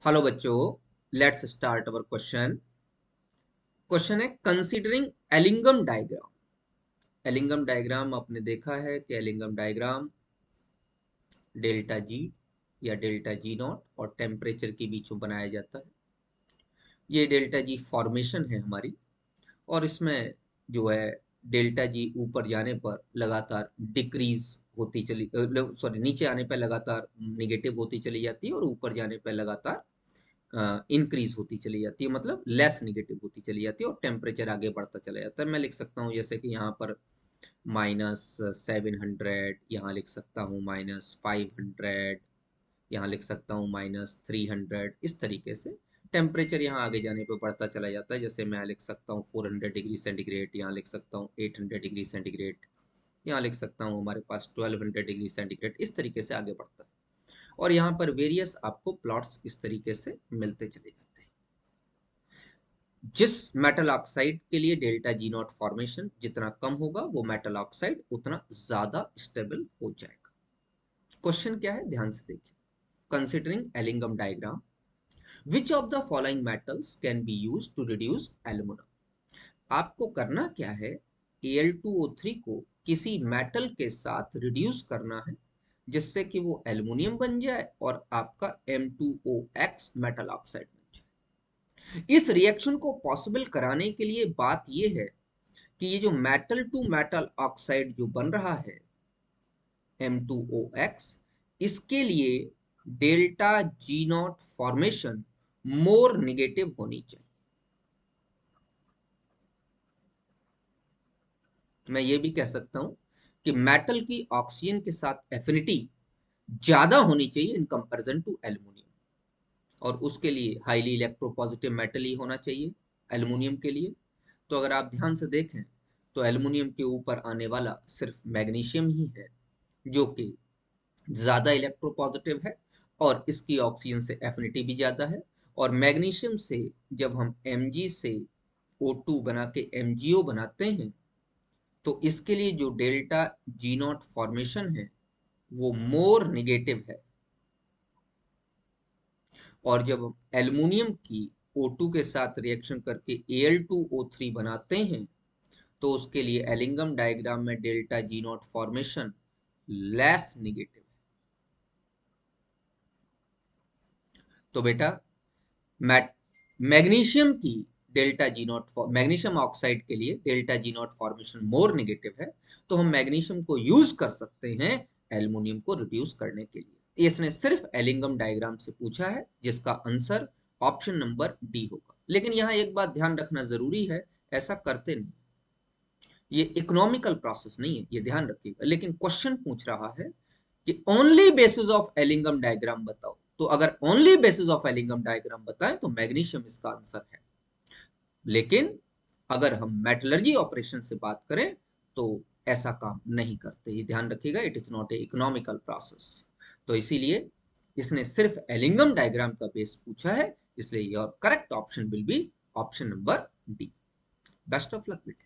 Hello बच्चों, let's start our question. Question है considering Ellingham diagram. Ellingham diagram आपने देखा है कि एलिंगम डायग्राम डेल्टा जी या डेल्टा जी नॉट और टेम्परेचर के बीच में बनाया जाता है। ये डेल्टा जी फॉर्मेशन है हमारी, और इसमें जो है डेल्टा जी ऊपर जाने पर लगातार डिक्रीज होती चली, सॉरी, नीचे आने पर लगातार निगेटिव होती चली जाती है और ऊपर जाने पर लगातार इंक्रीज होती चली जाती है, मतलब लेस निगेटिव होती चली जाती है और टेम्परेचर आगे बढ़ता चला जाता है। मैं लिख सकता हूँ जैसे कि यहाँ पर -700, यहाँ लिख सकता हूँ -500, यहाँ लिख सकता हूँ -300। इस तरीके से टेम्परेचर यहाँ आगे जाने पर बढ़ता चला जाता है। जैसे मैं लिख सकता हूँ 400 डिग्री सेंटीग्रेड, यहाँ लिख सकता हूँ 800 डिग्री सेंटीग्रेड, यहाँ लिख सकता हूँ हमारे पास 1200 डिग्री सेंटीग्रेड। इस तरीके से आगे बढ़ता है और यहाँ पर वेरियस आपको प्लॉट्स इस तरीके से मिलते चले जाते हैं। जिस मेटल ऑक्साइड के लिए डेल्टा जी नॉट फॉर्मेशन जितना कम होगा, वो मेटल ऑक्साइड उतना ज्यादा स्टेबल हो जाएगा। क्वेश्चन क्या है, ध्यान से देखिए। Considering Ellingham diagram, which of the following metals can be use to reduce alumina. आपको करना क्या है, Al2O3 को किसी मेटल के साथ रिड्यूस करना है जिससे कि वो एल्युमिनियम बन जाए और आपका M2OX मेटल ऑक्साइड बन जाए। इस रिएक्शन को पॉसिबल कराने के लिए बात यह है कि ये जो मेटल टू मेटल ऑक्साइड जो बन रहा है M2OX, इसके लिए delta G not formation more negative होनी चाहिए। मैं ये भी कह सकता हूं कि मेटल की ऑक्सीजन के साथ एफिनिटी ज्यादा होनी चाहिए इन कंपैरिजन टू एल्युमिनियम, और उसके लिए हाईली इलेक्ट्रोपॉजिटिव मेटल ही होना चाहिए एल्युमिनियम के लिए। तो अगर आप ध्यान से देखें तो एल्युमिनियम के ऊपर आने वाला सिर्फ मैग्नीशियम ही है जो कि ज्यादा इलेक्ट्रोपॉजिटिव है और इसकी ऑक्सीजन से एफिनिटी भी ज्यादा है। और मैग्नीशियम से जब हम Mg से O2 बना के MgO बनाते हैं तो इसके लिए जो डेल्टा जी नॉट फॉर्मेशन है वो मोर निगेटिव है। और जब हम एल्युमिनियम की O2 के साथ रिएक्शन करके Al2O3 बनाते हैं तो उसके लिए एलिंगम डायग्राम में delta G not formation less negative है। तो बेटा, मैग्नीशियम की delta G not, magnesium oxide के लिए delta G not formation more negative है, तो हम मैग्नीशियम को यूज कर सकते हैं एल्युमिनियम को रिड्यूस करने के लिए। इसने सिर्फ एलिंगम डायग्राम से पूछा है जिसका आंसर ऑप्शन नंबर डी होगा। लेकिन यहाँ एक बात ध्यान रखना जरूरी है, ऐसा करते नहीं, ये इकोनॉमिकल प्रोसेस नहीं है, ये ध्यान रखिएगा। लेकिन क्वेश्चन पूछ रहा है कि only basis of Ellingham diagram बताओ, तो अगर only basis of Ellingham diagram बताएं तो मैग्नीशियम इसका आंसर है। लेकिन अगर हम मेटलर्जी ऑपरेशन से बात करें तो ऐसा काम नहीं करते, ये ध्यान रखिएगा। It is not a economical process. तो इसीलिए इसने सिर्फ एलिंगम डायग्राम का बेस पूछा है, इसलिए your correct option will be option number D. Best of luck बेटे।